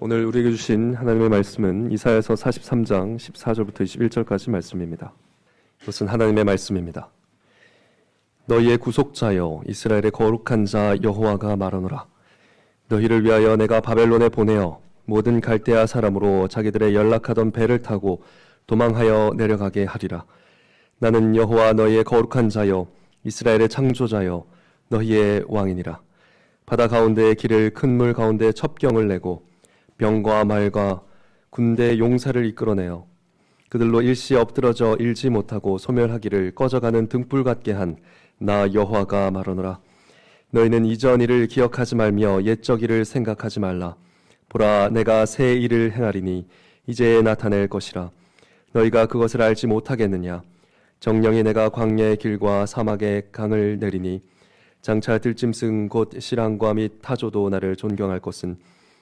오늘 우리에게 주신 하나님의 말씀은 이사야서 43장 14절부터 21절까지 말씀입니다. 이것은 하나님의 말씀입니다. 너희의 구속자여 이스라엘의 거룩한 자 여호와가 말하노라. 너희를 위하여 내가 바벨론에 보내어 모든 갈대아 사람으로 자기들의 연락하던 배를 타고 도망하여 내려가게 하리라. 나는 여호와 너희의 거룩한 자여 이스라엘의 창조자여 너희의 왕이니라. 바다 가운데의 길을 큰 물 가운데 첩경을 내고 병과 말과 군대 용사를 이끌어내어 그들로 일시 엎드러져 일지 못하고 소멸하기를 꺼져가는 등불 같게 한 나 여호와가 말하노라. 너희는 이전 일을 기억하지 말며 옛적 일을 생각하지 말라. 보라, 내가 새 일을 행하리니 이제 나타낼 것이라. 너희가 그것을 알지 못하겠느냐. 정령이 내가 광야의 길과 사막의 강을 내리니 장차 들짐승 곧 실랑과 및 타조도 나를 존경할 것은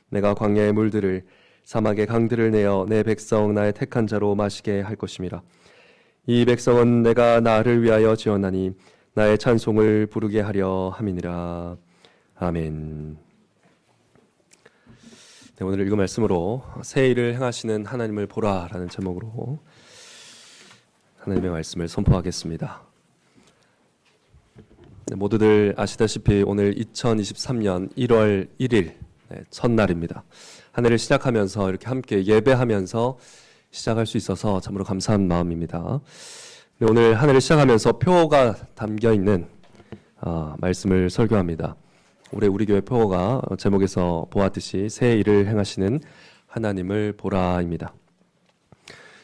내가 광야의 물들을 사막의 강들을 내어 내 백성 나의 택한 자로 마시게 할 것임이라. 이 백성은 내가 나를 위하여 지었나니 나의 찬송을 부르게 하려 함이니라. 아멘. 네, 오늘 읽은 말씀으로 새 일을 행하시는 하나님을 보라라는 제목으로 하나님의 말씀을 선포하겠습니다. 네, 모두들 아시다시피 오늘 2023년 1월 1일 첫날입니다. 한 해를 시작하면서 이렇게 함께 예배하면서 시작할 수 있어서 참으로 감사한 마음입니다. 네, 오늘 한 해를 시작하면서 표가 담겨있는 말씀을 설교합니다. 올해 우리 교회 표어가 제목에서 보았듯이 새 일을 행하시는 하나님을 보라입니다.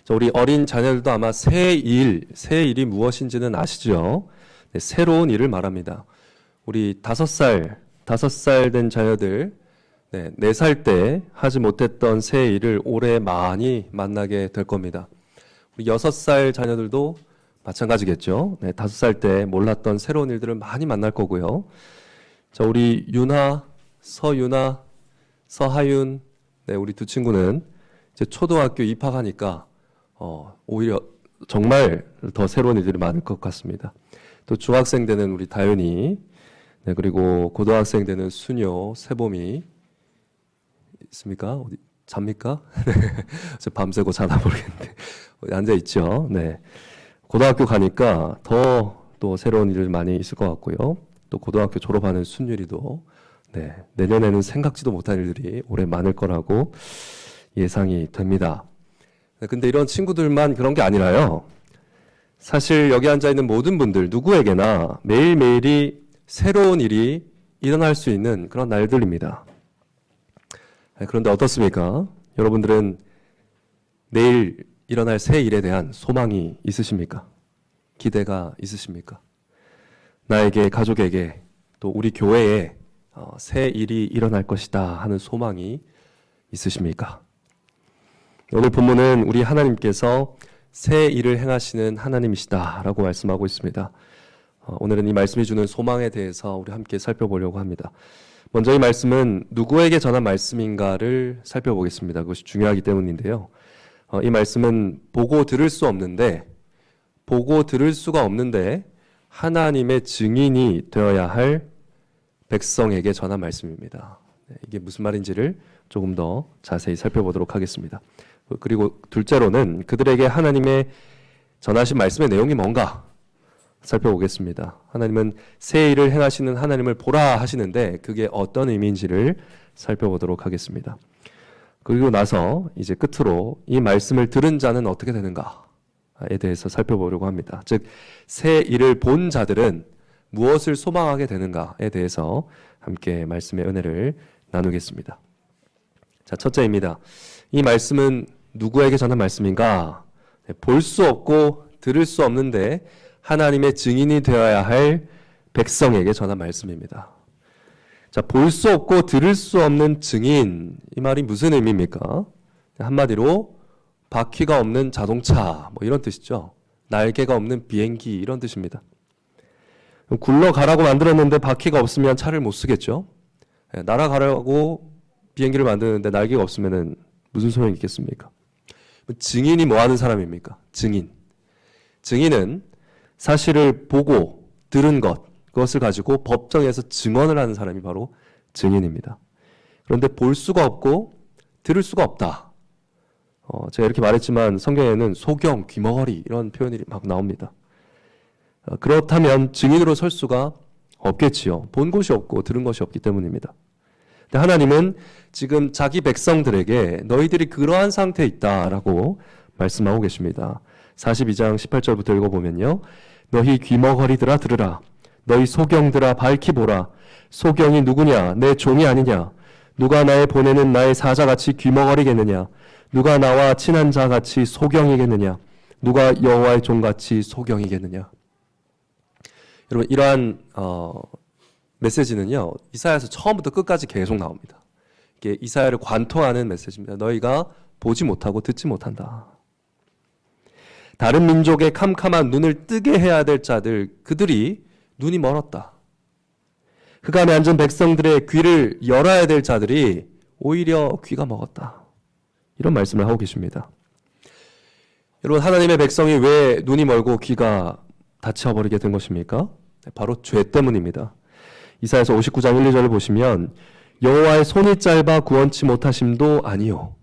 우리 어린 자녀들도 아마 새 일이 무엇인지는 아시죠? 네, 새로운 일을 말합니다. 우리 5살 된 자녀들, 4살 때 하지 못했던 새 일을 올해 많이 만나게 될 겁니다. 우리 6살 자녀들도 마찬가지겠죠. 5살 때 몰랐던 새로운 일들을 많이 만날 거고요. 자, 우리 윤하, 서윤하, 서하윤, 우리 두 친구는 이제 초등학교 입학하니까 오히려 정말 더 새로운 일들이 많을 것 같습니다. 또 중학생 되는 우리 다윤이, 그리고 고등학생 되는 수녀, 세봄이 있습니까? 어디 잡니까? 저 밤새고 자나 모르겠는데 앉아 있죠. 네. 고등학교 가니까 더 또 새로운 일들 많이 있을 것 같고요. 또 고등학교 졸업하는 순율이도 내년에는 생각지도 못한 일들이 올해 많을 거라고 예상이 됩니다. 근데 이런 친구들만 그런 게 아니라요. 사실 여기 앉아 있는 모든 분들 누구에게나 매일매일이 새로운 일이 일어날 수 있는 그런 날들입니다. 그런데 어떻습니까? 여러분들은 내일 일어날 새 일에 대한 소망이 있으십니까? 기대가 있으십니까? 나에게, 가족에게, 또 우리 교회에 새 일이 일어날 것이다 하는 소망이 있으십니까? 오늘 본문은 우리 하나님께서 새 일을 행하시는 하나님이시다 라고 말씀하고 있습니다. 오늘은 이 말씀이 주는 소망에 대해서 우리 함께 살펴보려고 합니다. 먼저 이 말씀은 누구에게 전한 말씀인가를 살펴보겠습니다. 그것이 중요하기 때문인데요. 이 말씀은 보고 들을 수가 없는데 하나님의 증인이 되어야 할 백성에게 전한 말씀입니다. 이게 무슨 말인지를 조금 더 자세히 살펴보도록 하겠습니다. 그리고 둘째로는 그들에게 하나님의 전하신 말씀의 내용이 뭔가 살펴보겠습니다. 하나님은 새 일을 행하시는 하나님을 보라 하시는데 그게 어떤 의미인지를 살펴보도록 하겠습니다. 그리고 나서 이제 끝으로 이 말씀을 들은 자는 어떻게 되는가에 대해서 살펴보려고 합니다. 즉, 새 일을 본 자들은 무엇을 소망하게 되는가에 대해서 함께 말씀의 은혜를 나누겠습니다. 자, 첫째입니다. 이 말씀은 누구에게 전한 말씀인가? 볼 수 없고 들을 수 없는데 하나님의 증인이 되어야 할 백성에게 전한 말씀입니다. 자, 볼 수 없고 들을 수 없는 증인, 이 말이 무슨 의미입니까? 한마디로 바퀴가 없는 자동차, 이런 뜻이죠. 날개가 없는 비행기, 이런 뜻입니다. 굴러가라고 만들었는데 바퀴가 없으면 차를 못 쓰겠죠. 날아가라고 비행기를 만드는데 날개가 없으면 무슨 소용이 있겠습니까? 증인이 뭐 하는 사람입니까? 증인은 사실을 보고 들은 그것을 가지고 법정에서 증언을 하는 사람이 바로 증인입니다. 그런데 볼 수가 없고 들을 수가 없다. 제가 이렇게 말했지만 성경에는 소경, 귀머거리 이런 표현이 막 나옵니다. 그렇다면 증인으로 설 수가 없겠지요. 본 것이 없고 들은 것이 없기 때문입니다. 근데 하나님은 지금 자기 백성들에게 너희들이 그러한 상태에 있다라고 말씀하고 계십니다. 42장 18절부터 읽어보면요. 너희 귀머거리들아 들으라. 너희 소경들아 밝히 보라. 소경이 누구냐? 내 종이 아니냐? 누가 나의 보내는 나의 사자같이 귀머거리겠느냐? 누가 나와 친한 자같이 소경이겠느냐? 누가 여호와의 종같이 소경이겠느냐? 여러분 이러한 메시지는요. 이사야에서 처음부터 끝까지 계속 나옵니다. 이게 이사야를 관통하는 메시지입니다. 너희가 보지 못하고 듣지 못한다. 다른 민족의 캄캄한 눈을 뜨게 해야 될 자들 그들이 눈이 멀었다. 흑암에 앉은 백성들의 귀를 열어야 될 자들이 오히려 귀가 먹었다. 이런 말씀을 하고 계십니다. 여러분 하나님의 백성이 왜 눈이 멀고 귀가 닫혀버리게 된 것입니까? 바로 죄 때문입니다. 이사야서 59장 1, 2절을 보시면 여호와의 손이 짧아 구원치 못하심도 아니요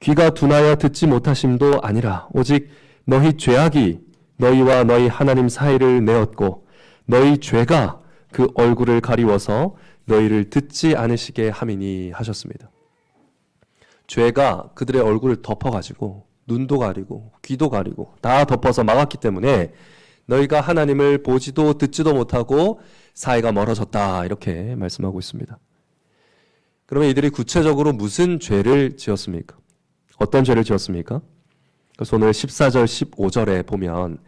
귀가 둔하여 듣지 못하심도 아니라 오직 너희 죄악이 너희와 너희 하나님 사이를 내었고 너희 죄가 그 얼굴을 가리워서 너희를 듣지 않으시게 함이니 하셨습니다. 죄가 그들의 얼굴을 덮어가지고 눈도 가리고 귀도 가리고 다 덮어서 막았기 때문에 너희가 하나님을 보지도 듣지도 못하고 사이가 멀어졌다 이렇게 말씀하고 있습니다. 그러면 이들이 구체적으로 무슨 죄를 지었습니까? 어떤 죄를 지었습니까? 그래서 오늘 14절 15절에 보면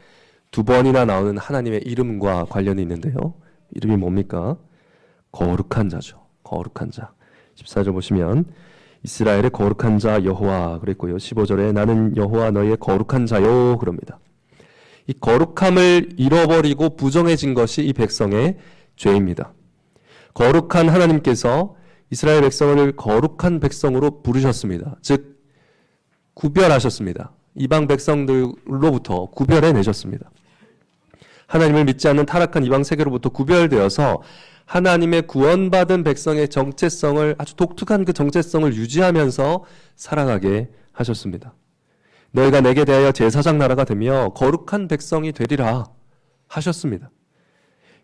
두 번이나 나오는 하나님의 이름과 관련이 있는데요. 이름이 뭡니까? 거룩한 자죠. 거룩한 자. 14절 보시면 이스라엘의 거룩한 자 여호와 그랬고요. 15절에 나는 여호와 너희의 거룩한 자요 그럽니다. 이 거룩함을 잃어버리고 부정해진 것이 이 백성의 죄입니다. 거룩한 하나님께서 이스라엘 백성을 거룩한 백성으로 부르셨습니다. 즉 구별하셨습니다. 이방 백성들로부터 구별해내셨습니다. 하나님을 믿지 않는 타락한 이방 세계로부터 구별되어서 하나님의 구원받은 백성의 정체성을 아주 독특한 그 정체성을 유지하면서 살아가게 하셨습니다. 너희가 내게 대하여 제사장 나라가 되며 거룩한 백성이 되리라 하셨습니다.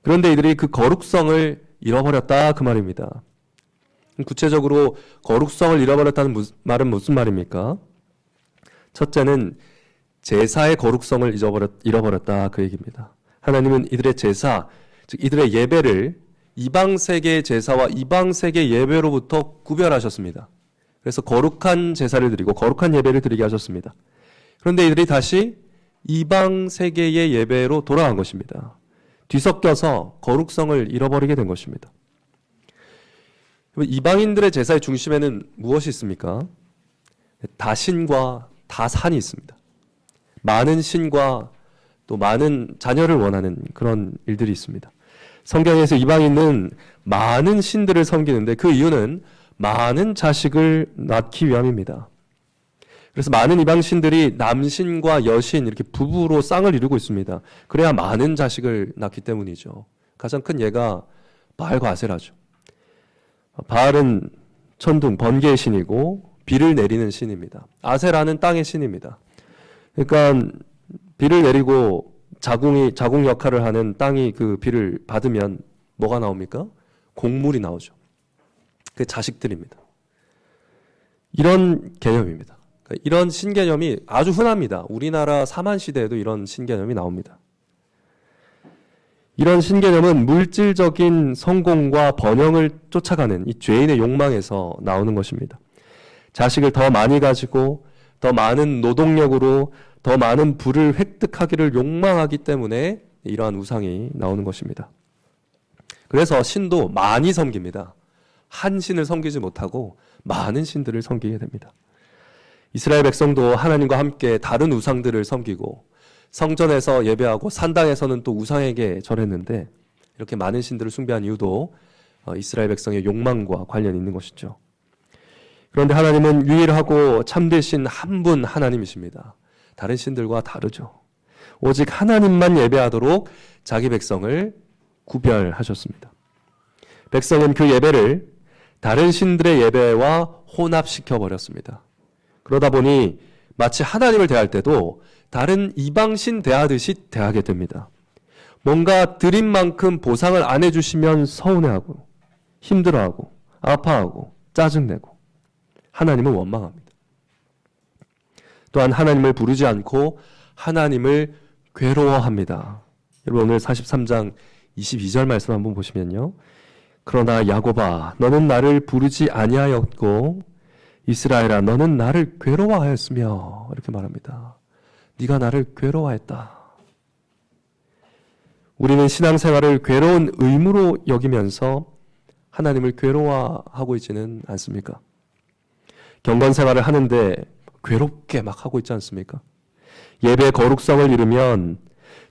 그런데 이들이 그 거룩성을 잃어버렸다 그 말입니다. 구체적으로 거룩성을 잃어버렸다는 말은 무슨 말입니까? 첫째는 제사의 거룩성을 잃어버렸다 그 얘기입니다. 하나님은 이들의 제사, 즉 이들의 예배를 이방 세계의 제사와 이방 세계 예배로부터 구별하셨습니다. 그래서 거룩한 제사를 드리고 거룩한 예배를 드리게 하셨습니다. 그런데 이들이 다시 이방 세계의 예배로 돌아간 것입니다. 뒤섞여서 거룩성을 잃어버리게 된 것입니다. 이방인들의 제사의 중심에는 무엇이 있습니까? 다신과 다산이 있습니다. 많은 신과 또 많은 자녀를 원하는 그런 일들이 있습니다. 성경에서 이방인은 많은 신들을 섬기는데 그 이유는 많은 자식을 낳기 위함입니다. 그래서 많은 이방 신들이 남신과 여신 이렇게 부부로 쌍을 이루고 있습니다. 그래야 많은 자식을 낳기 때문이죠. 가장 큰 예가 바알과 아세라죠. 바알은 천둥, 번개의 신이고 비를 내리는 신입니다. 아세라는 땅의 신입니다. 그러니까 비를 내리고 자궁 역할을 하는 땅이 그 비를 받으면 뭐가 나옵니까? 곡물이 나오죠. 그게 자식들입니다. 이런 개념입니다. 그러니까 이런 신개념이 아주 흔합니다. 우리나라 사만 시대에도 이런 신개념이 나옵니다. 이런 신개념은 물질적인 성공과 번영을 쫓아가는 이 죄인의 욕망에서 나오는 것입니다. 자식을 더 많이 가지고 더 많은 노동력으로 더 많은 부를 획득하기를 욕망하기 때문에 이러한 우상이 나오는 것입니다. 그래서 신도 많이 섬깁니다. 한 신을 섬기지 못하고 많은 신들을 섬기게 됩니다. 이스라엘 백성도 하나님과 함께 다른 우상들을 섬기고 성전에서 예배하고 산당에서는 또 우상에게 절했는데 이렇게 많은 신들을 숭배한 이유도 이스라엘 백성의 욕망과 관련이 있는 것이죠. 그런데 하나님은 유일하고 참되신 한 분 하나님이십니다. 다른 신들과 다르죠. 오직 하나님만 예배하도록 자기 백성을 구별하셨습니다. 백성은 그 예배를 다른 신들의 예배와 혼합시켜 버렸습니다. 그러다 보니 마치 하나님을 대할 때도 다른 이방신 대하듯이 대하게 됩니다. 뭔가 드린 만큼 보상을 안 해주시면 서운해하고 힘들어하고 아파하고 짜증내고 하나님은 원망합니다. 또한 하나님을 부르지 않고 하나님을 괴로워합니다. 여러분 오늘 43장 22절 말씀 한번 보시면요. 그러나 야곱아 너는 나를 부르지 아니하였고 이스라엘아 너는 나를 괴로워하였으며 이렇게 말합니다. 네가 나를 괴로워했다. 우리는 신앙생활을 괴로운 의무로 여기면서 하나님을 괴로워하고 있지는 않습니까? 경건생활을 하는데 괴롭게 막 하고 있지 않습니까? 예배 거룩성을 이루면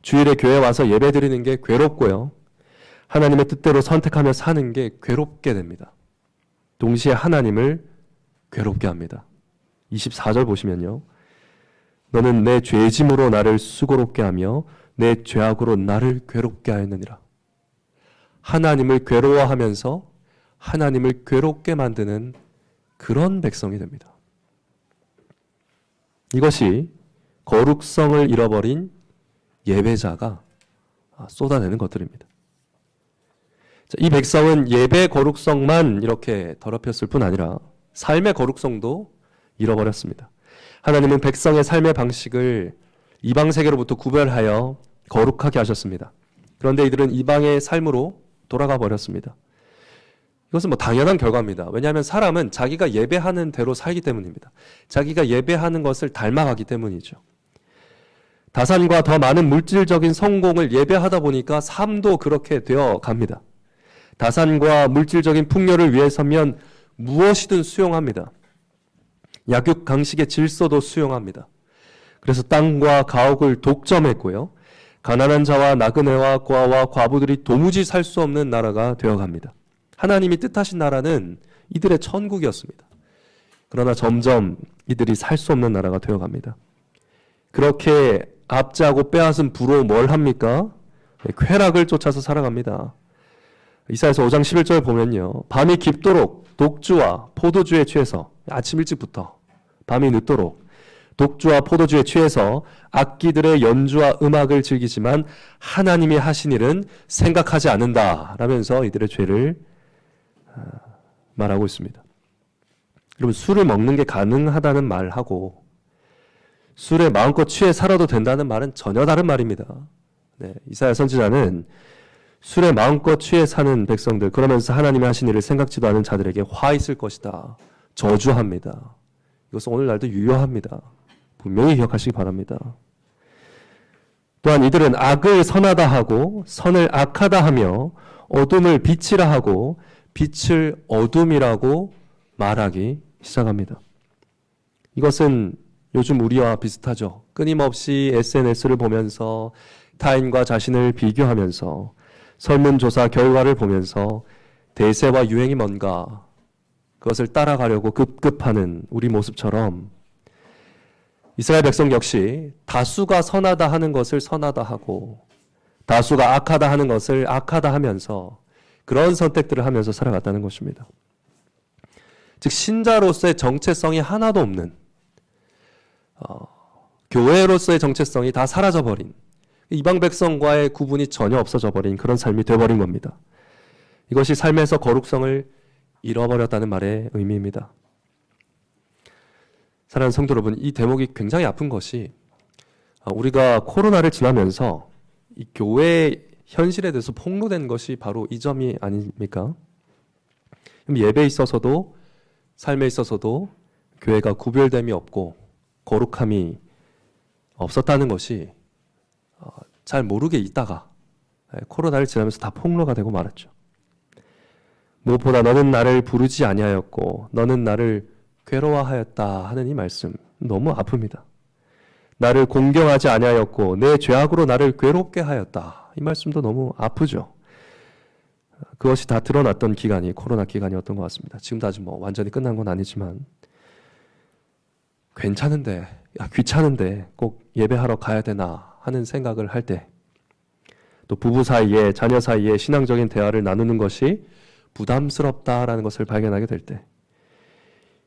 주일에 교회 와서 예배 드리는 게 괴롭고요. 하나님의 뜻대로 선택하며 사는 게 괴롭게 됩니다. 동시에 하나님을 괴롭게 합니다. 24절 보시면요. 너는 내 죄짐으로 나를 수고롭게 하며 내 죄악으로 나를 괴롭게 하였느니라. 하나님을 괴로워하면서 하나님을 괴롭게 만드는 그런 백성이 됩니다. 이것이 거룩성을 잃어버린 예배자가 쏟아내는 것들입니다. 이 백성은 예배 거룩성만 이렇게 더럽혔을 뿐 아니라 삶의 거룩성도 잃어버렸습니다. 하나님은 백성의 삶의 방식을 이방 세계로부터 구별하여 거룩하게 하셨습니다. 그런데 이들은 이방의 삶으로 돌아가 버렸습니다. 이것은 당연한 결과입니다. 왜냐하면 사람은 자기가 예배하는 대로 살기 때문입니다. 자기가 예배하는 것을 닮아가기 때문이죠. 다산과 더 많은 물질적인 성공을 예배하다 보니까 삶도 그렇게 되어 갑니다. 다산과 물질적인 풍요를 위해서면 무엇이든 수용합니다. 약육 강식의 질서도 수용합니다. 그래서 땅과 가옥을 독점했고요. 가난한 자와 나그네와 고아와 과부들이 도무지 살 수 없는 나라가 되어갑니다. 하나님이 뜻하신 나라는 이들의 천국이었습니다. 그러나 점점 이들이 살 수 없는 나라가 되어갑니다. 그렇게 압제하고 빼앗은 부로 뭘 합니까? 쾌락을 쫓아서 살아갑니다. 이사야서 5장 11절 보면요. 밤이 깊도록 독주와 포도주에 취해서 아침 일찍부터 밤이 늦도록 독주와 포도주에 취해서 악기들의 연주와 음악을 즐기지만 하나님이 하신 일은 생각하지 않는다 라면서 이들의 죄를 말하고 있습니다. 여러분 술을 먹는 게 가능하다는 말하고 술에 마음껏 취해 살아도 된다는 말은 전혀 다른 말입니다. 네, 이사야 선지자는 술에 마음껏 취해 사는 백성들 그러면서 하나님이 하신 일을 생각지도 않은 자들에게 화 있을 것이다. 저주합니다. 이것은 오늘날도 유효합니다. 분명히 기억하시기 바랍니다. 또한 이들은 악을 선하다 하고 선을 악하다 하며 어둠을 빛이라 하고 빛을 어둠이라고 말하기 시작합니다. 이것은 요즘 우리와 비슷하죠. 끊임없이 SNS를 보면서 타인과 자신을 비교하면서 설문조사 결과를 보면서 대세와 유행이 뭔가 그것을 따라가려고 급급하는 우리 모습처럼 이스라엘 백성 역시 다수가 선하다 하는 것을 선하다 하고 다수가 악하다 하는 것을 악하다 하면서 그런 선택들을 하면서 살아갔다는 것입니다. 즉 신자로서의 정체성이 하나도 없는 교회로서의 정체성이 다 사라져버린 이방 백성과의 구분이 전혀 없어져버린 그런 삶이 되어버린 겁니다. 이것이 삶에서 거룩성을 잃어버렸다는 말의 의미입니다. 사랑하는 성도 여러분, 이 대목이 굉장히 아픈 것이 우리가 코로나를 지나면서 이 교회의 현실에 대해서 폭로된 것이 바로 이 점이 아닙니까? 예배에 있어서도 삶에 있어서도 교회가 구별됨이 없고 거룩함이 없었다는 것이 잘 모르게 있다가 코로나를 지나면서 다 폭로가 되고 말았죠. 무엇보다 너는 나를 부르지 아니하였고 너는 나를 괴로워하였다 하는 이 말씀 너무 아픕니다. 나를 공경하지 아니하였고 내 죄악으로 나를 괴롭게 하였다. 이 말씀도 너무 아프죠. 그것이 다 드러났던 기간이 코로나 기간이었던 것 같습니다. 지금도 아직 완전히 끝난 건 아니지만 괜찮은데 귀찮은데 꼭 예배하러 가야 되나 하는 생각을 할 때 또 부부 사이에 자녀 사이에 신앙적인 대화를 나누는 것이 부담스럽다라는 것을 발견하게 될 때,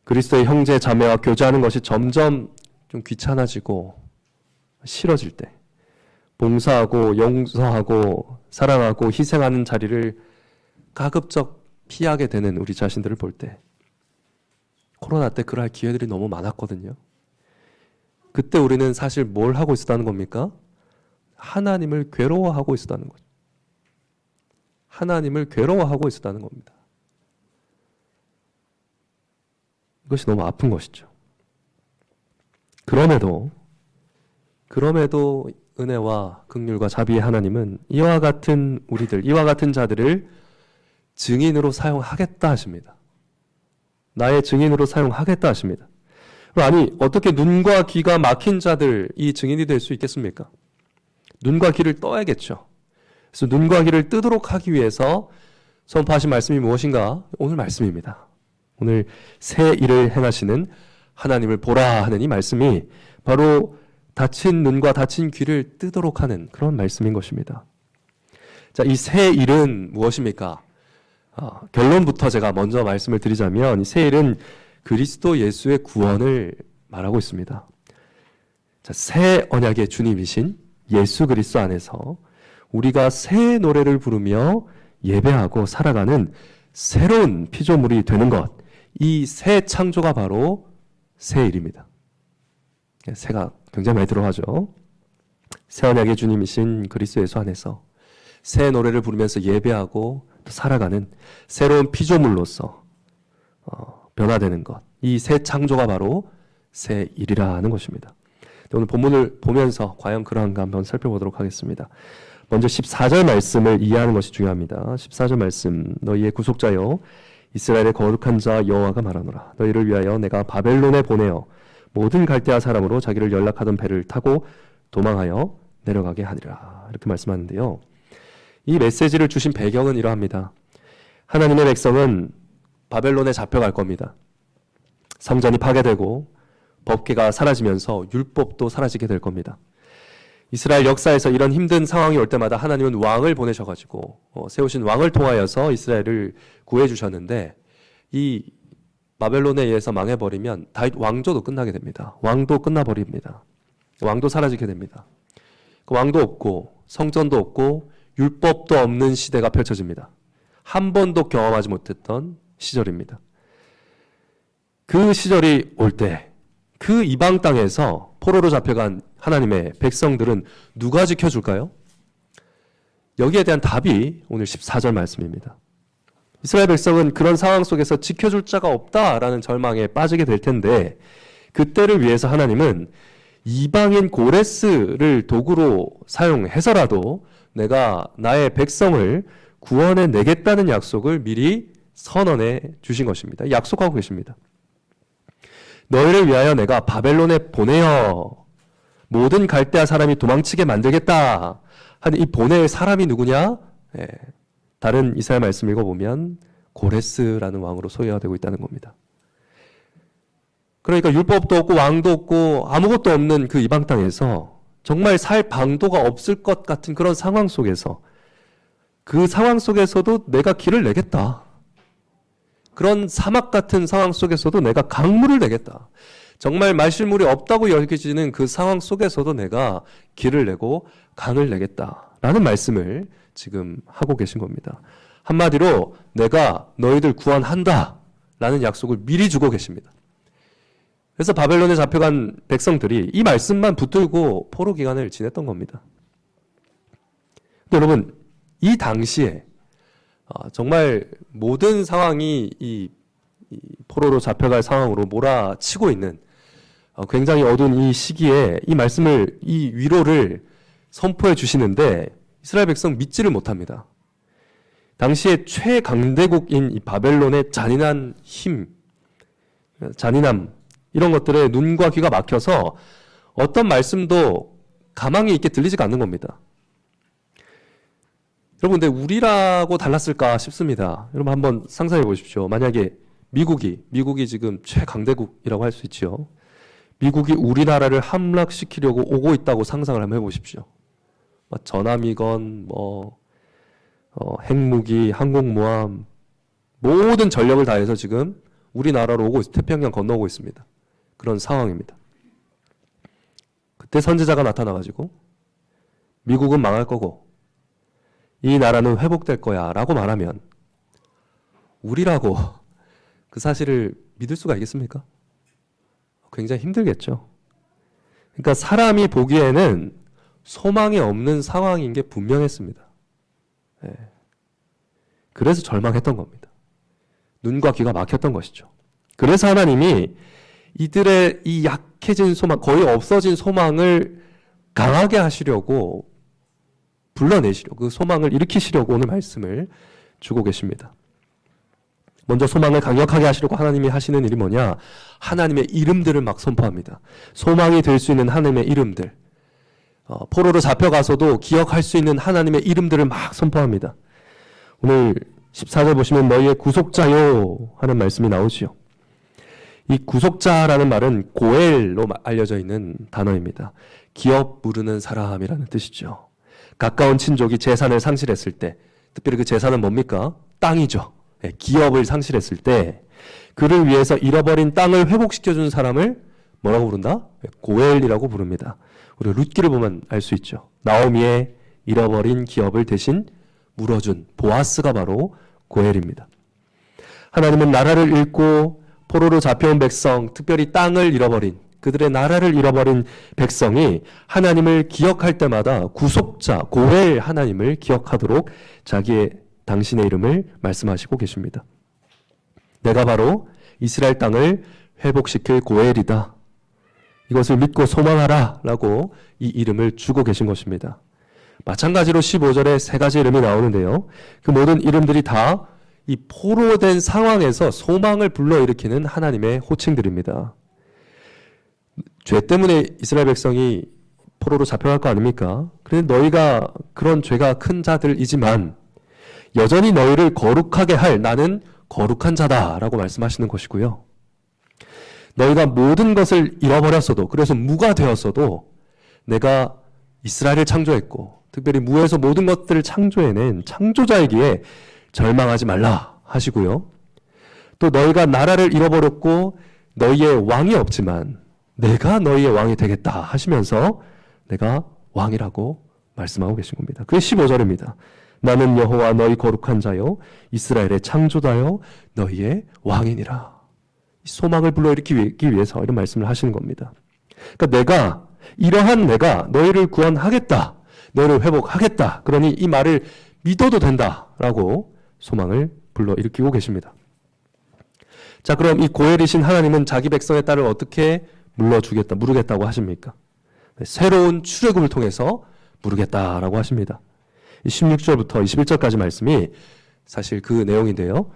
그리스도의 형제 자매와 교제하는 것이 점점 좀 귀찮아지고 싫어질 때, 봉사하고 용서하고 사랑하고 희생하는 자리를 가급적 피하게 되는 우리 자신들을 볼 때, 코로나 때 그럴 기회들이 너무 많았거든요. 그때 우리는 사실 뭘 하고 있었다는 겁니까? 하나님을 괴로워하고 있었다는 거죠. 하나님을 괴로워하고 있었다는 겁니다. 이것이 너무 아픈 것이죠. 그럼에도 은혜와 긍휼과 자비의 하나님은 이와 같은 우리들, 이와 같은 자들을 증인으로 사용하겠다 하십니다. 나의 증인으로 사용하겠다 하십니다. 아니, 어떻게 눈과 귀가 막힌 자들이 증인이 될 수 있겠습니까? 눈과 귀를 떠야겠죠. 그래서 눈과 귀를 뜨도록 하기 위해서 선포하신 말씀이 무엇인가? 오늘 말씀입니다. 오늘 새 일을 행하시는 하나님을 보라 하는 이 말씀이 바로 닫힌 눈과 닫힌 귀를 뜨도록 하는 그런 말씀인 것입니다. 자, 이 새 일은 무엇입니까? 결론부터 제가 먼저 말씀을 드리자면 이 새 일은 그리스도 예수의 구원을 말하고 있습니다. 자, 새 언약의 주님이신 예수 그리스도 안에서 우리가 새 노래를 부르며 예배하고 살아가는 새로운 피조물이 되는 것, 이 새 창조가 바로 새 일입니다. 새가 굉장히 많이 들어가죠. 새 언약의 주님이신 그리스도 예수 안에서 새 노래를 부르면서 예배하고 또 살아가는 새로운 피조물로서 변화되는 것, 이 새 창조가 바로 새 일이라는 것입니다. 오늘 본문을 보면서 과연 그러한가 한번 살펴보도록 하겠습니다. 먼저 14절 말씀을 이해하는 것이 중요합니다. 14절 말씀, 너희의 구속자여 이스라엘의 거룩한 자 여호와가 말하노라. 너희를 위하여 내가 바벨론에 보내어 모든 갈대아 사람으로 자기를 연락하던 배를 타고 도망하여 내려가게 하리라. 이렇게 말씀하는데요. 이 메시지를 주신 배경은 이러합니다. 하나님의 백성은 바벨론에 잡혀갈 겁니다. 성전이 파괴되고 법궤가 사라지면서 율법도 사라지게 될 겁니다. 이스라엘 역사에서 이런 힘든 상황이 올 때마다 하나님은 왕을 보내셔가지고 세우신 왕을 통하여서 이스라엘을 구해주셨는데, 이 바벨론에 의해서 망해버리면 다윗 왕조도 끝나게 됩니다. 왕도 끝나버립니다. 왕도 사라지게 됩니다. 왕도 없고 성전도 없고 율법도 없는 시대가 펼쳐집니다. 한 번도 경험하지 못했던 시절입니다. 그 시절이 올 때 그 이방 땅에서 포로로 잡혀간 하나님의 백성들은 누가 지켜줄까요? 여기에 대한 답이 오늘 14절 말씀입니다. 이스라엘 백성은 그런 상황 속에서 지켜줄 자가 없다라는 절망에 빠지게 될 텐데, 그때를 위해서 하나님은 이방인 고레스를 도구로 사용해서라도 내가 나의 백성을 구원해 내겠다는 약속을 미리 선언해 주신 것입니다. 약속하고 계십니다. 너희를 위하여 내가 바벨론에 보내어 모든 갈대아 사람이 도망치게 만들겠다 하는 이 보낼 사람이 누구냐? 다른 이사야 말씀 읽어보면 고레스라는 왕으로 소개가 있다는 겁니다. 그러니까 율법도 없고 왕도 없고 아무것도 없는 그 이방 땅에서 정말 살 방도가 없을 것 같은 그런 상황 속에서, 그 상황 속에서도 내가 길을 내겠다. 그런 사막 같은 상황 속에서도 내가 강물을 내겠다. 정말 마실 물이 없다고 여겨지는 그 상황 속에서도 내가 길을 내고 강을 내겠다라는 말씀을 지금 하고 계신 겁니다. 한마디로 내가 너희들 구원한다 라는 약속을 미리 주고 계십니다. 그래서 바벨론에 잡혀간 백성들이 이 말씀만 붙들고 포로 기간을 지냈던 겁니다. 근데 여러분, 이 당시에 정말 모든 상황이 이 포로로 잡혀갈 상황으로 몰아치고 있는 굉장히 어두운 이 시기에 이 말씀을, 이 위로를 선포해 주시는데 이스라엘 백성 믿지를 못합니다. 당시에 최강대국인 이 바벨론의 잔인한 힘, 잔인함, 이런 것들에 눈과 귀가 막혀서 어떤 말씀도 가망이 있게 들리지가 않는 겁니다. 여러분, 근데 우리라고 달랐을까 싶습니다. 여러분 한번 상상해 보십시오. 만약에 미국이 지금 최강대국이라고 할 수 있죠. 미국이 우리나라를 함락시키려고 오고 있다고 상상을 한번 해보십시오. 전함이건 핵무기, 항공모함, 모든 전력을 다해서 지금 우리나라로 오고 태평양 건너오고 있습니다. 그런 상황입니다. 그때 선지자가 나타나가지고 미국은 망할 거고 이 나라는 회복될 거야 라고 말하면 우리라고 그 사실을 믿을 수가 있겠습니까? 굉장히 힘들겠죠. 그러니까 사람이 보기에는 소망이 없는 상황인 게 분명했습니다. 네. 그래서 절망했던 겁니다. 눈과 귀가 막혔던 것이죠. 그래서 하나님이 이들의 이 약해진 소망, 거의 없어진 소망을 강하게 하시려고 불러내시려고, 그 소망을 일으키시려고 오늘 말씀을 주고 계십니다. 먼저 소망을 강력하게 하시려고 하나님이 하시는 일이 뭐냐? 하나님의 이름들을 막 선포합니다. 소망이 될 수 있는 하나님의 이름들. 포로로 잡혀가서도 기억할 수 있는 하나님의 이름들을 막 선포합니다. 오늘 14절 보시면 너희의 구속자요 하는 말씀이 나오지요. 이 구속자라는 말은 고엘로 알려져 있는 단어입니다. 기업 부르는 사람이라는 뜻이죠. 가까운 친족이 재산을 상실했을 때, 특별히 그 재산은 뭡니까? 땅이죠. 기업을 상실했을 때 그를 위해서 잃어버린 땅을 회복시켜준 사람을 뭐라고 부른다? 고엘이라고 부릅니다. 우리 룻기를 보면 알 수 있죠. 나오미의 잃어버린 기업을 대신 물어준 보아스가 바로 고엘입니다. 하나님은 나라를 잃고 포로로 잡혀온 백성, 특별히 땅을 잃어버린 그들의 나라를 잃어버린 백성이 하나님을 기억할 때마다 구속자, 고엘 하나님을 기억하도록 당신의 이름을 말씀하시고 계십니다. 내가 바로 이스라엘 땅을 회복시킬 고엘이다. 이것을 믿고 소망하라 라고 이 이름을 주고 계신 것입니다. 마찬가지로 15절에 세 가지 이름이 나오는데요. 그 모든 이름들이 다 이 포로된 상황에서 소망을 불러일으키는 하나님의 호칭들입니다. 죄 때문에 이스라엘 백성이 포로로 잡혀갈 거 아닙니까? 그런데 너희가 그런 죄가 큰 자들이지만 여전히 너희를 거룩하게 할 나는 거룩한 자다라고 말씀하시는 것이고요. 너희가 모든 것을 잃어버렸어도, 그래서 무가 되었어도 내가 이스라엘을 창조했고 특별히 무에서 모든 것들을 창조해낸 창조자이기에 절망하지 말라 하시고요. 또 너희가 나라를 잃어버렸고 너희의 왕이 없지만 내가 너희의 왕이 되겠다 하시면서 내가 왕이라고 말씀하고 계신 겁니다. 그게 15절입니다. 나는 여호와 너희 거룩한 자요 이스라엘의 창조자요 너희의 왕이니라. 소망을 불러일으키기 위해서 이런 말씀을 하시는 겁니다. 그러니까 내가 너희를 구원하겠다. 너희를 회복하겠다. 그러니 이 말을 믿어도 된다라고 소망을 불러일으키고 계십니다. 자, 그럼 이 고엘이신 하나님은 자기 백성의 딸을 어떻게 무르겠다고 하십니까? 새로운 출애굽을 통해서 무르겠다라고 하십니다. 16절부터 21절까지 말씀이 사실 그 내용인데요.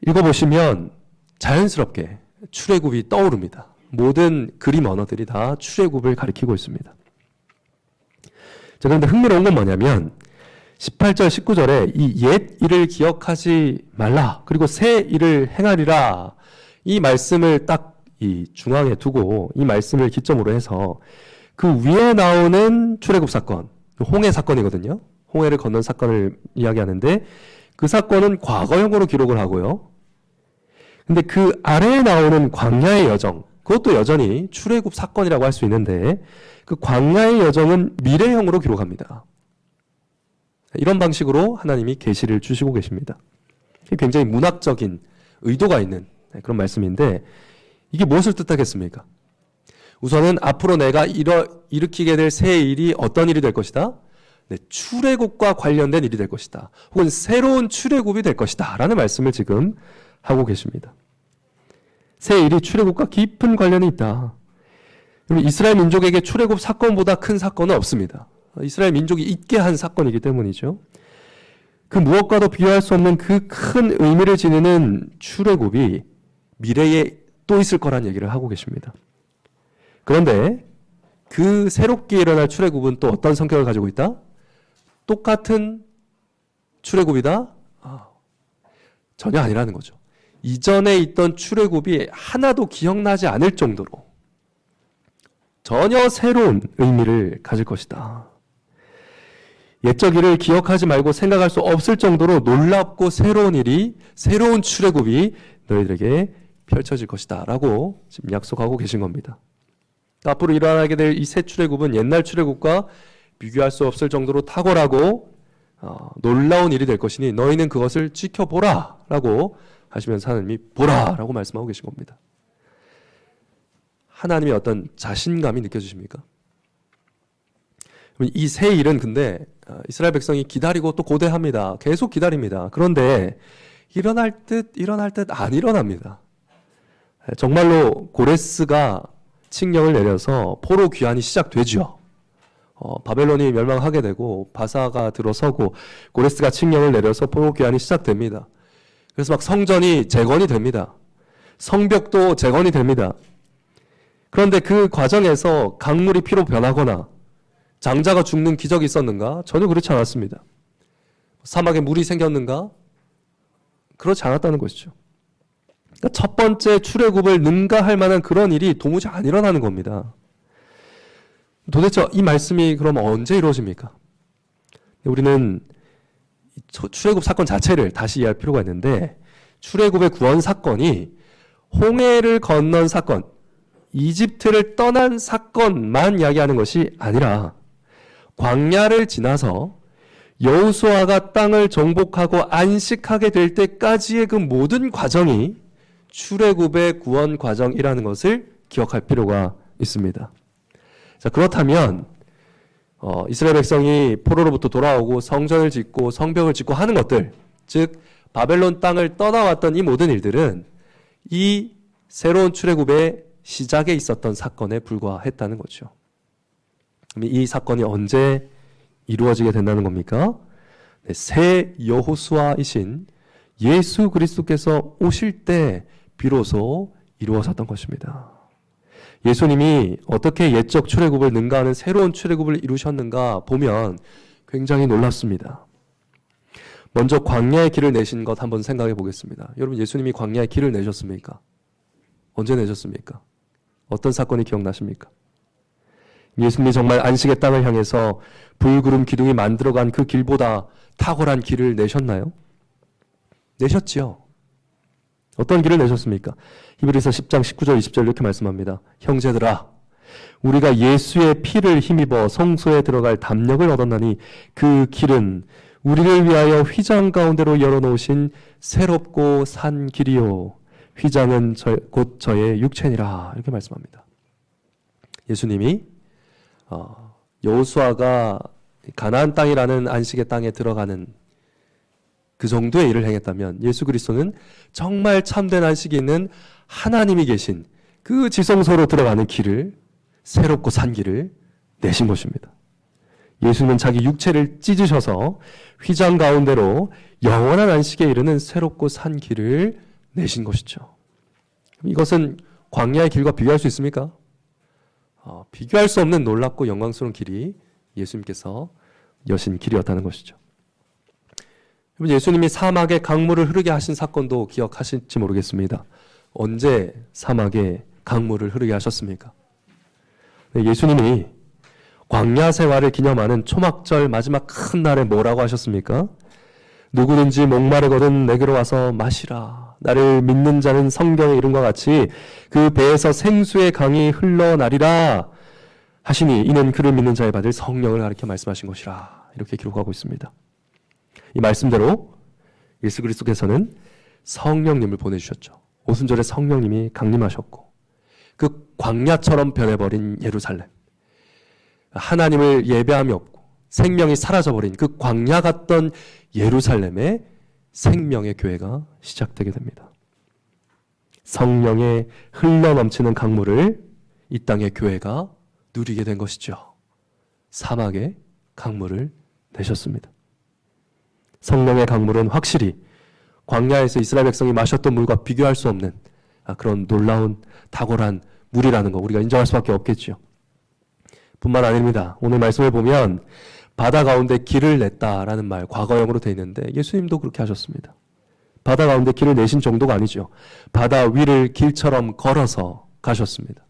읽어보시면 자연스럽게 출애굽이 떠오릅니다. 모든 그림 언어들이 다 출애굽을 가리키고 있습니다. 자, 그런데 흥미로운 건 뭐냐면 18절 19절에 이 옛 일을 기억하지 말라 그리고 새 일을 행하리라 이 말씀을 딱 이 중앙에 두고 이 말씀을 기점으로 해서 그 위에 나오는 출애굽 사건, 홍해 사건이거든요. 홍해를 건넌 사건을 이야기하는데 그 사건은 과거형으로 기록을 하고요. 근데 그 아래에 나오는 광야의 여정, 그것도 여전히 출애굽 사건이라고 할 수 있는데 그 광야의 여정은 미래형으로 기록합니다. 이런 방식으로 하나님이 계시를 주시고 계십니다. 굉장히 문학적인 의도가 있는 그런 말씀인데 이게 무엇을 뜻하겠습니까? 우선은 앞으로 내가 일으키게 될 새 일이 어떤 일이 될 것이다? 네, 출애굽과 관련된 일이 될 것이다. 혹은 새로운 출애굽이 될 것이다. 라는 말씀을 지금 하고 계십니다. 새 일이 출애굽과 깊은 관련이 있다. 이스라엘 민족에게 출애굽 사건보다 큰 사건은 없습니다. 이스라엘 민족이 있게 한 사건이기 때문이죠. 그 무엇과도 비교할 수 없는 그 큰 의미를 지니는 출애굽이 미래에 또 있을 거란 얘기를 하고 계십니다. 그런데 그 새롭게 일어날 출애굽은 또 어떤 성격을 가지고 있다? 똑같은 출애굽이다? 전혀 아니라는 거죠. 이전에 있던 출애굽이 하나도 기억나지 않을 정도로 전혀 새로운 의미를 가질 것이다. 옛적 일을 기억하지 말고 생각할 수 없을 정도로 놀랍고 새로운 출애굽이 너희들에게 펼쳐질 것이다 라고 지금 약속하고 계신 겁니다. 앞으로 일어나게 될 이 새 출애굽은 옛날 출애굽과 비교할 수 없을 정도로 탁월하고 놀라운 일이 될 것이니 너희는 그것을 지켜보라 라고 하시면서 하나님이 보라 라고 말씀하고 계신 겁니다. 하나님의 어떤 자신감이 느껴지십니까? 이 새 일은 근데 이스라엘 백성이 기다리고 또 고대합니다. 계속 기다립니다. 그런데 일어날 듯 안 일어납니다. 정말로 고레스가 칙령을 내려서 포로 귀환이 시작되죠. 바벨론이 멸망하게 되고 바사가 들어서고 고레스가 칙령을 내려서 포로 귀환이 시작됩니다. 그래서 막 성전이 재건이 됩니다. 성벽도 재건이 됩니다. 그런데 그 과정에서 강물이 피로 변하거나 장자가 죽는 기적이 있었는가? 전혀 그렇지 않았습니다. 사막에 물이 생겼는가? 그렇지 않았다는 것이죠. 그러니까 첫 번째 출애굽을 능가할 만한 그런 일이 도무지 안 일어나는 겁니다. 도대체 이 말씀이 그럼 언제 이루어집니까? 우리는 출애굽 사건 자체를 다시 이해할 필요가 있는데 출애굽의 구원 사건이 홍해를 건넌 사건, 이집트를 떠난 사건만 이야기하는 것이 아니라 광야를 지나서 여호수아가 땅을 정복하고 안식하게 될 때까지의 그 모든 과정이 출애굽의 구원 과정이라는 것을 기억할 필요가 있습니다. 자, 그렇다면 이스라엘 백성이 포로로부터 돌아오고 성전을 짓고 성벽을 짓고 하는 것들, 즉 바벨론 땅을 떠나왔던 이 모든 일들은 이 새로운 출애굽의 시작에 있었던 사건에 불과했다는 거죠. 이 사건이 언제 이루어지게 된다는 겁니까? 새 여호수아이신 예수 그리스도께서 오실 때 비로소 이루어졌던 것입니다. 예수님이 어떻게 옛적 출애굽을 능가하는 새로운 출애굽을 이루셨는가 보면 굉장히 놀랍습니다. 먼저 광야의 길을 내신 것 한번 생각해 보겠습니다. 여러분, 예수님이 광야의 길을 내셨습니까? 언제 내셨습니까? 어떤 사건이 기억나십니까? 예수님이 정말 안식의 땅을 향해서 불구름 기둥이 만들어간 그 길보다 탁월한 길을 내셨나요? 내셨지요. 어떤 길을 내셨습니까? 히브리서 10장 19절 20절 이렇게 말씀합니다. 형제들아, 우리가 예수의 피를 힘입어 성소에 들어갈 담력을 얻었나니 그 길은 우리를 위하여 휘장 가운데로 열어놓으신 새롭고 산 길이요 휘장은 곧 저의 육체니라 이렇게 말씀합니다. 예수님이 여호수아가 가나안 땅이라는 안식의 땅에 들어가는 그 정도의 일을 행했다면 예수 그리스도는 정말 참된 안식이 있는 하나님이 계신 그 지성소로 들어가는 길을 새롭고 산 길을 내신 것입니다. 예수님은 자기 육체를 찢으셔서 휘장 가운데로 영원한 안식에 이르는 새롭고 산 길을 내신 것이죠. 이것은 광야의 길과 비교할 수 있습니까? 비교할 수 없는 놀랍고 영광스러운 길이 예수님께서 여신 길이었다는 것이죠. 예수님이 사막에 강물을 흐르게 하신 사건도 기억하실지 모르겠습니다. 언제 사막에 강물을 흐르게 하셨습니까? 예수님이 광야 생활을 기념하는 초막절 마지막 큰 날에 뭐라고 하셨습니까? 누구든지 목마르거든 내게로 와서 마시라. 나를 믿는 자는 성경의 이름과 같이 그 배에서 생수의 강이 흘러나리라 하시니 이는 그를 믿는 자에 받을 성령을 가리켜 말씀하신 것이라. 이렇게 기록하고 있습니다. 이 말씀대로 예수 그리스도께서는 성령님을 보내주셨죠. 오순절에 성령님이 강림하셨고 그 광야처럼 변해버린 예루살렘, 하나님을 예배함이 없고 생명이 사라져버린 그 광야 같던 예루살렘에 생명의 교회가 시작되게 됩니다. 성령의 흘러넘치는 강물을 이 땅의 교회가 누리게 된 것이죠. 사막에 강물을 내셨습니다. 성령의 강물은 확실히 광야에서 이스라엘 백성이 마셨던 물과 비교할 수 없는 그런 놀라운 탁월한 물이라는 거 우리가 인정할 수밖에 없겠죠. 뿐만 아닙니다. 오늘 말씀을 보면 바다 가운데 길을 냈다라는 말 과거형으로 되어 있는데 예수님도 그렇게 하셨습니다. 바다 가운데 길을 내신 정도가 아니죠. 바다 위를 길처럼 걸어서 가셨습니다.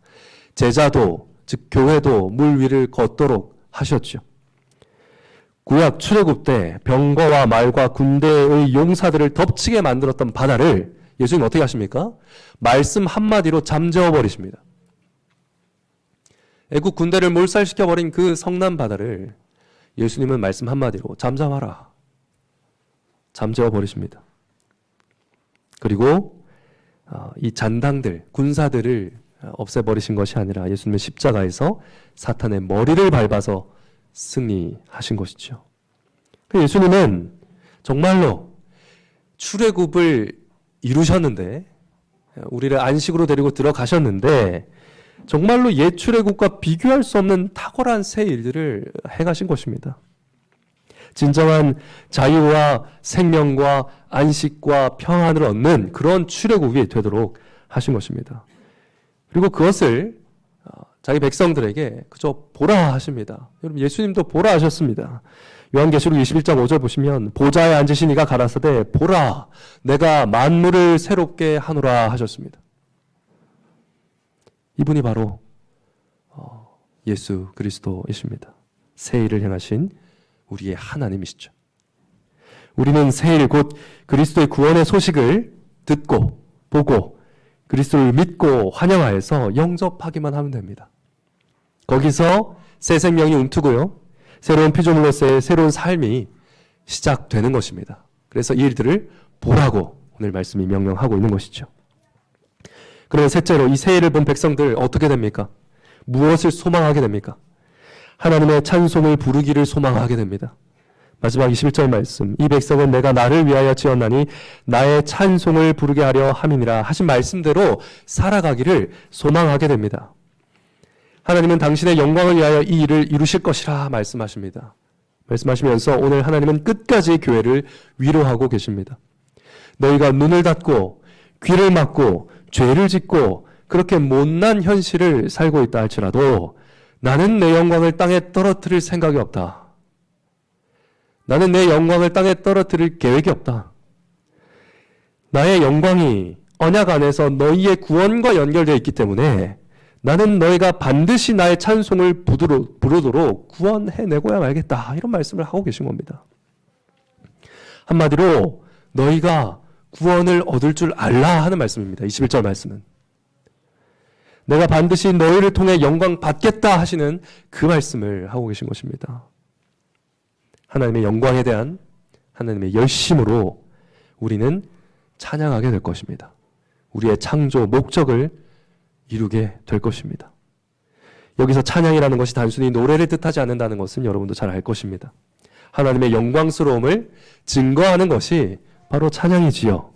제자도 즉 교회도 물 위를 걷도록 하셨죠. 구약 출애굽 때 병거와 말과 군대의 용사들을 덮치게 만들었던 바다를 예수님 어떻게 하십니까? 말씀 한마디로 잠재워 버리십니다. 애국 군대를 몰살시켜버린 그 성난 바다를 예수님은 말씀 한마디로 잠잠하라. 잠재워 버리십니다. 그리고 이 잔당들, 군사들을 없애버리신 것이 아니라 예수님은 십자가에서 사탄의 머리를 밟아서 승리하신 것이죠. 예수님은 정말로 출애굽을 이루셨는데, 우리를 안식으로 데리고 들어가셨는데 정말로 옛 출애굽과 비교할 수 없는 탁월한 새 일들을 행하신 것입니다. 진정한 자유와 생명과 안식과 평안을 얻는 그런 출애굽이 되도록 하신 것입니다. 그리고 그것을 자기 백성들에게 그저 보라 하십니다. 여러분, 예수님도 보라 하셨습니다. 요한계시록 21장 5절 보시면 보좌에 앉으신 이가 가라사대 보라 내가 만물을 새롭게 하노라 하셨습니다. 이분이 바로 예수 그리스도이십니다. 새 일을 행하신 우리의 하나님이시죠. 우리는 새 일 곧 그리스도의 구원의 소식을 듣고 보고 그리스도를 믿고 환영하여서 영접하기만 하면 됩니다. 거기서 새 생명이 움트고요. 새로운 피조물로서의 새로운 삶이 시작되는 것입니다. 그래서 이 일들을 보라고 오늘 말씀이 명령하고 있는 것이죠. 그러면 셋째로 이 새 일을 본 백성들 어떻게 됩니까? 무엇을 소망하게 됩니까? 하나님의 찬송을 부르기를 소망하게 됩니다. 마지막 21절 말씀, 이 백성은 내가 나를 위하여 지었나니 나의 찬송을 부르게 하려 함이니라 하신 말씀대로 살아가기를 소망하게 됩니다. 하나님은 당신의 영광을 위하여 이 일을 이루실 것이라 말씀하십니다. 말씀하시면서 오늘 하나님은 끝까지 교회를 위로하고 계십니다. 너희가 눈을 닫고 귀를 막고 죄를 짓고 그렇게 못난 현실을 살고 있다 할지라도 나는 내 영광을 땅에 떨어뜨릴 생각이 없다. 나는 내 영광을 땅에 떨어뜨릴 계획이 없다. 나의 영광이 언약 안에서 너희의 구원과 연결되어 있기 때문에 나는 너희가 반드시 나의 찬송을 부르도록 구원해내고야 말겠다. 이런 말씀을 하고 계신 겁니다. 한마디로 너희가 구원을 얻을 줄 알라 하는 말씀입니다. 21절 말씀은. 내가 반드시 너희를 통해 영광 받겠다 하시는 그 말씀을 하고 계신 것입니다. 하나님의 영광에 대한 하나님의 열심으로 우리는 찬양하게 될 것입니다. 우리의 창조 목적을 이루게 될 것입니다. 여기서 찬양이라는 것이 단순히 노래를 뜻하지 않는다는 것은 여러분도 잘 알 것입니다. 하나님의 영광스러움을 증거하는 것이 바로 찬양이지요.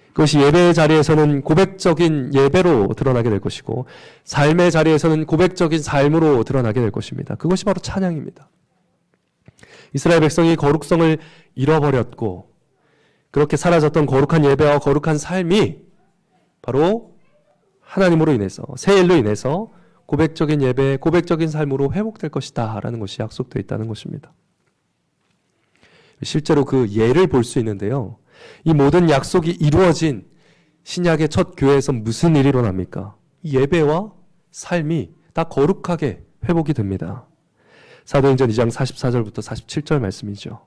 그것이 예배의 자리에서는 고백적인 예배로 드러나게 될 것이고 삶의 자리에서는 고백적인 삶으로 드러나게 될 것입니다. 그것이 바로 찬양입니다. 이스라엘 백성이 거룩성을 잃어버렸고 그렇게 사라졌던 거룩한 예배와 거룩한 삶이 바로 하나님으로 인해서 새 일로 인해서 고백적인 예배, 고백적인 삶으로 회복될 것이다 라는 것이 약속되어 있다는 것입니다. 실제로 그 예를 볼 수 있는데요. 이 모든 약속이 이루어진 신약의 첫 교회에서 무슨 일이 일어납니까? 이 예배와 삶이 다 거룩하게 회복이 됩니다. 사도행전 2장 44절부터 47절 말씀이죠.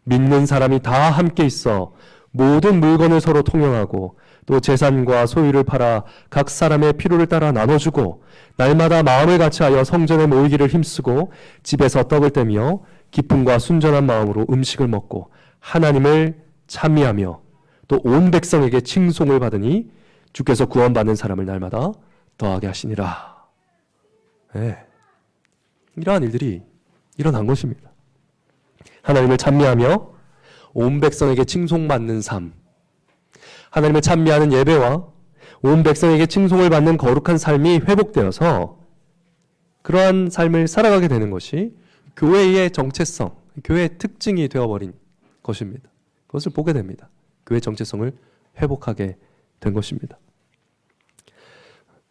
믿는 사람이 다 함께 있어 모든 물건을 서로 통용하고 또 재산과 소유를 팔아 각 사람의 필요를 따라 나눠주고 날마다 마음을 같이하여 성전에 모이기를 힘쓰고 집에서 떡을 떼며 기쁨과 순전한 마음으로 음식을 먹고 하나님을 찬미하며 또 온 백성에게 칭송을 받으니 주께서 구원받는 사람을 날마다 더하게 하시니라. 네. 이러한 일들이 일어난 것입니다. 하나님을 찬미하며 온 백성에게 칭송받는 삶, 하나님을 찬미하는 예배와 온 백성에게 칭송을 받는 거룩한 삶이 회복되어서 그러한 삶을 살아가게 되는 것이 교회의 정체성, 교회의 특징이 되어버린 것입니다. 그것을 보게 됩니다. 교회의 정체성을 회복하게 된 것입니다.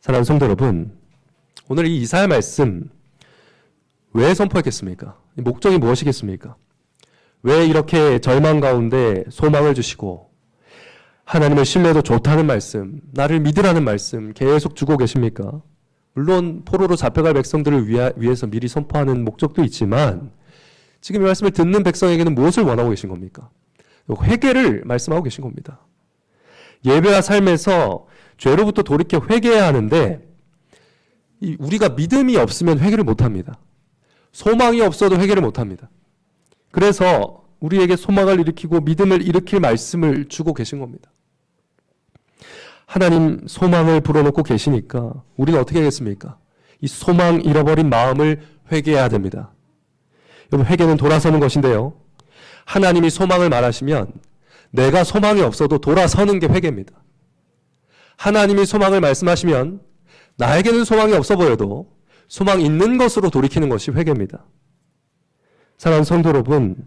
사랑하는 성도 여러분, 오늘 이 이사야 말씀 왜 선포했겠습니까? 목적이 무엇이겠습니까? 왜 이렇게 절망 가운데 소망을 주시고 하나님을 신뢰도 좋다는 말씀, 나를 믿으라는 말씀 계속 주고 계십니까? 물론 포로로 잡혀갈 백성들을 위해서 미리 선포하는 목적도 있지만 지금 이 말씀을 듣는 백성에게는 무엇을 원하고 계신 겁니까? 회개를 말씀하고 계신 겁니다. 예배와 삶에서 죄로부터 돌이켜 회개해야 하는데 우리가 믿음이 없으면 회개를 못합니다. 소망이 없어도 회개를 못합니다. 그래서 우리에게 소망을 일으키고 믿음을 일으킬 말씀을 주고 계신 겁니다. 하나님 소망을 불어넣고 계시니까 우리는 어떻게 하겠습니까? 이 소망 잃어버린 마음을 회개해야 됩니다. 여러분, 회개는 돌아서는 것인데요. 하나님이 소망을 말하시면 내가 소망이 없어도 돌아서는 게 회개입니다. 하나님이 소망을 말씀하시면 나에게는 소망이 없어 보여도 소망 있는 것으로 돌이키는 것이 회개입니다. 사랑하는 성도 여러분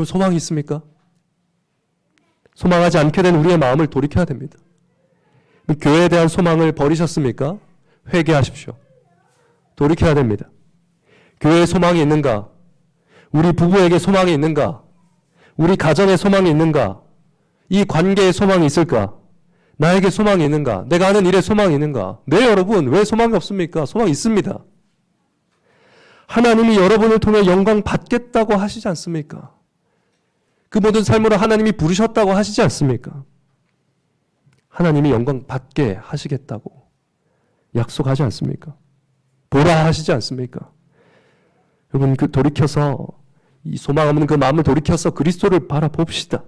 소망이 있습니까? 소망하지 않게 된 우리의 마음을 돌이켜야 됩니다. 교회에 대한 소망을 버리셨습니까? 회개하십시오. 돌이켜야 됩니다. 교회에 소망이 있는가? 우리 부부에게 소망이 있는가? 우리 가정에 소망이 있는가? 이 관계에 소망이 있을까? 나에게 소망이 있는가? 내가 하는 일에 소망이 있는가? 네, 여러분, 왜 소망이 없습니까? 소망이 있습니다. 하나님이 여러분을 통해 영광 받겠다고 하시지 않습니까? 그 모든 삶으로 하나님이 부르셨다고 하시지 않습니까? 하나님이 영광 받게 하시겠다고 약속하지 않습니까? 보라 하시지 않습니까? 여러분, 돌이켜서 이 소망 없는 그 마음을 돌이켜서 그리스도를 바라봅시다.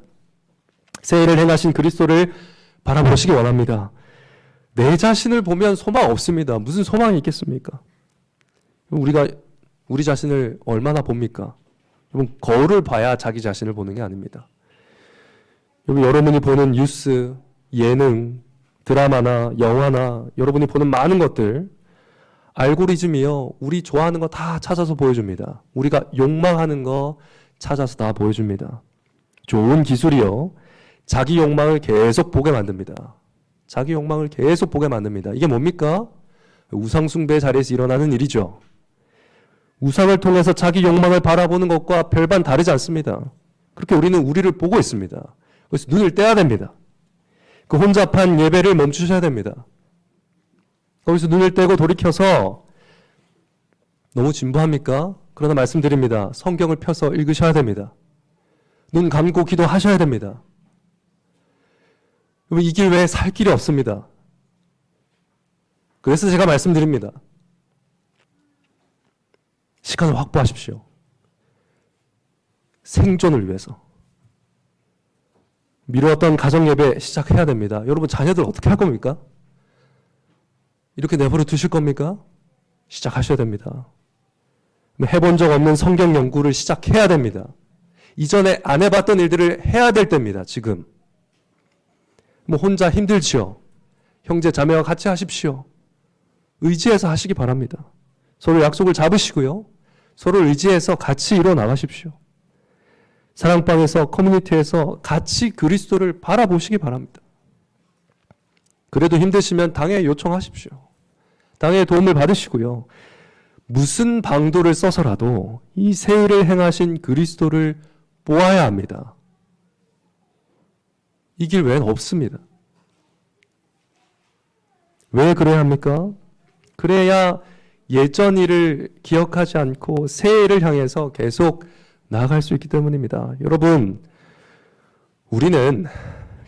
새 일을 행하신 그리스도를 바라보시기 원합니다. 내 자신을 보면 소망 없습니다. 무슨 소망이 있겠습니까? 우리가 우리 자신을 얼마나 봅니까? 여러분, 거울을 봐야 자기 자신을 보는 게 아닙니다. 여러분이 보는 뉴스, 예능, 드라마나 영화나 여러분이 보는 많은 것들, 알고리즘이요, 우리 좋아하는 거 다 찾아서 보여줍니다. 우리가 욕망하는 거 찾아서 다 보여줍니다. 좋은 기술이요, 자기 욕망을 계속 보게 만듭니다. 자기 욕망을 계속 보게 만듭니다. 이게 뭡니까? 우상숭배 자리에서 일어나는 일이죠. 우상을 통해서 자기 욕망을 바라보는 것과 별반 다르지 않습니다. 그렇게 우리는 우리를 보고 있습니다. 그래서 눈을 떼야 됩니다. 그 혼잡한 예배를 멈추셔야 됩니다. 거기서 눈을 떼고 돌이켜서, 너무 진부합니까? 그러나 말씀드립니다. 성경을 펴서 읽으셔야 됩니다. 눈 감고 기도하셔야 됩니다. 이 길 외에 살 길이 없습니다. 그래서 제가 말씀드립니다. 시간을 확보하십시오. 생존을 위해서. 미루었던 가정예배 시작해야 됩니다. 여러분, 자녀들 어떻게 할 겁니까? 이렇게 내버려 두실 겁니까? 시작하셔야 됩니다. 해본 적 없는 성경 연구를 시작해야 됩니다. 이전에 안 해봤던 일들을 해야 될 때입니다. 지금. 혼자 힘들지요. 형제 자매와 같이 하십시오. 의지해서 하시기 바랍니다. 서로 약속을 잡으시고요. 서로 의지해서 같이 일어나가십시오. 사랑방에서, 커뮤니티에서 같이 그리스도를 바라보시기 바랍니다. 그래도 힘드시면 당에 요청하십시오. 당의 도움을 받으시고요. 무슨 방도를 써서라도 이 새 일을 행하신 그리스도를 보아야 합니다. 이 길 외에는 없습니다. 왜 그래야 합니까? 그래야 예전 일을 기억하지 않고 새 일을 향해서 계속 나아갈 수 있기 때문입니다. 여러분, 우리는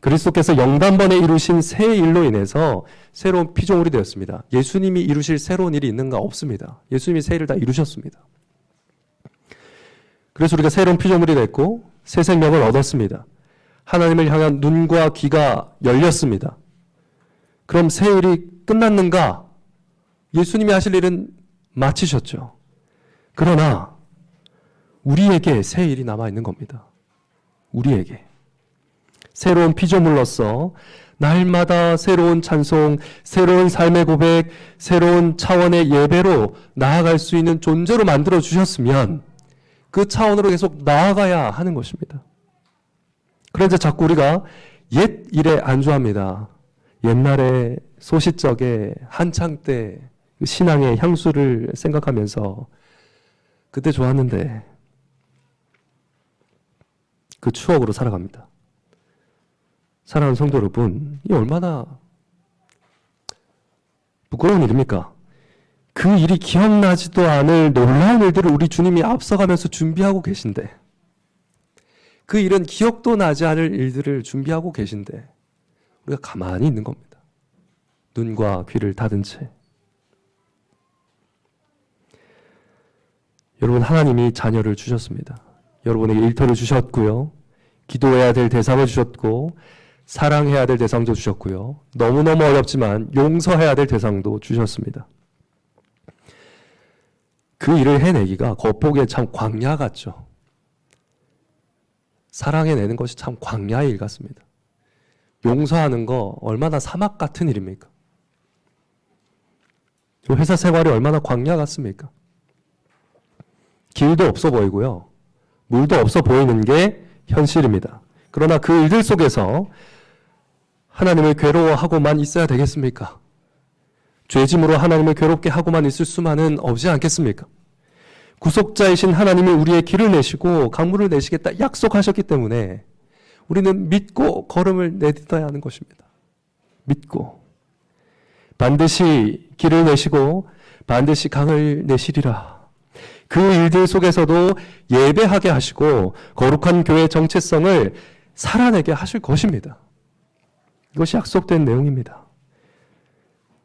그리스도께서 영단번에 이루신 새 일로 인해서 새로운 피조물이 되었습니다. 예수님이 이루실 새로운 일이 있는가? 없습니다. 예수님이 새 일을 다 이루셨습니다. 그래서 우리가 새로운 피조물이 됐고 새 생명을 얻었습니다. 하나님을 향한 눈과 귀가 열렸습니다. 그럼 새 일이 끝났는가? 예수님이 하실 일은 마치셨죠. 그러나 우리에게 새 일이 남아있는 겁니다. 우리에게. 새로운 피조물로서 날마다 새로운 찬송, 새로운 삶의 고백, 새로운 차원의 예배로 나아갈 수 있는 존재로 만들어 주셨으면 그 차원으로 계속 나아가야 하는 것입니다. 그런데 자꾸 우리가 옛 일에 안주합니다. 옛날에 소시적에 한창 때 신앙의 향수를 생각하면서 그때 좋았는데 그 추억으로 살아갑니다. 사랑하는 성도 여러분, 이 얼마나 부끄러운 일입니까? 그 일이 기억나지도 않을 놀라운 일들을 우리 주님이 앞서가면서 준비하고 계신데, 그 일은 기억도 나지 않을 일들을 준비하고 계신데 우리가 가만히 있는 겁니다. 눈과 귀를 닫은 채. 여러분, 하나님이 자녀를 주셨습니다. 여러분에게 일터를 주셨고요. 기도해야 될 대상을 주셨고, 사랑해야 될 대상도 주셨고요. 너무너무 어렵지만 용서해야 될 대상도 주셨습니다. 그 일을 해내기가 겉보기에 참 광야 같죠. 사랑해내는 것이 참 광야의 일 같습니다. 용서하는 거 얼마나 사막 같은 일입니까? 회사 생활이 얼마나 광야 같습니까? 길도 없어 보이고요. 물도 없어 보이는 게 현실입니다. 그러나 그 일들 속에서 하나님을 괴로워하고만 있어야 되겠습니까? 죄짐으로 하나님을 괴롭게 하고만 있을 수만은 없지 않겠습니까? 구속자이신 하나님이 우리의 길을 내시고 강물을 내시겠다 약속하셨기 때문에 우리는 믿고 걸음을 내딛어야 하는 것입니다. 믿고 반드시 길을 내시고 반드시 강을 내시리라. 그 일들 속에서도 예배하게 하시고 거룩한 교회의 정체성을 살아내게 하실 것입니다. 이것이 약속된 내용입니다.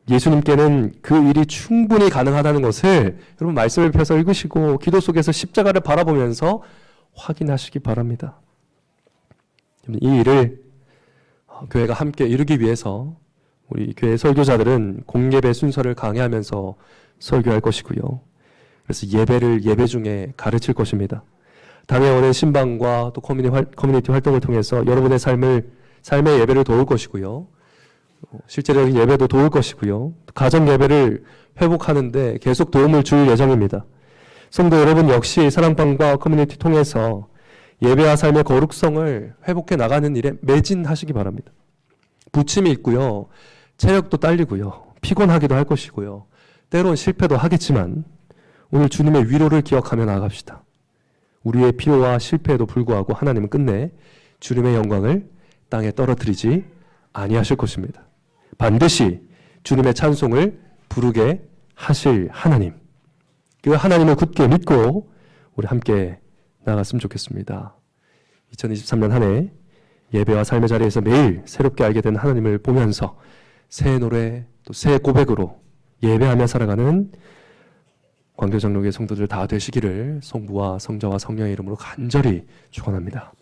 예수님께는 그 일이 충분히 가능하다는 것을 여러분 말씀을 펴서 읽으시고 기도 속에서 십자가를 바라보면서 확인하시기 바랍니다. 이 일을 교회가 함께 이루기 위해서 우리 교회 설교자들은 공예배 순서를 강해하면서 설교할 것이고요. 그래서 예배를 예배 중에 가르칠 것입니다. 당에 오는 신방과 또 커뮤니티 활동을 통해서 여러분의 삶의 예배를 도울 것이고요. 실제적인 예배도 도울 것이고요. 가정 예배를 회복하는데 계속 도움을 줄 예정입니다. 성도 여러분 역시 사랑방과 커뮤니티 통해서 예배와 삶의 거룩성을 회복해 나가는 일에 매진하시기 바랍니다. 부침이 있고요. 체력도 딸리고요. 피곤하기도 할 것이고요. 때론 실패도 하겠지만 오늘 주님의 위로를 기억하며 나아갑시다. 우리의 필요와 실패에도 불구하고 하나님은 끝내 주님의 영광을 땅에 떨어뜨리지 아니하실 것입니다. 반드시 주님의 찬송을 부르게 하실 하나님, 그 하나님을 굳게 믿고 우리 함께 나아갔으면 좋겠습니다. 2023년 한 해 예배와 삶의 자리에서 매일 새롭게 알게 된 하나님을 보면서 새 노래 또 새 고백으로 예배하며 살아가는 광교장로교회 성도들 다 되시기를 성부와 성자와 성령의 이름으로 간절히 축원합니다.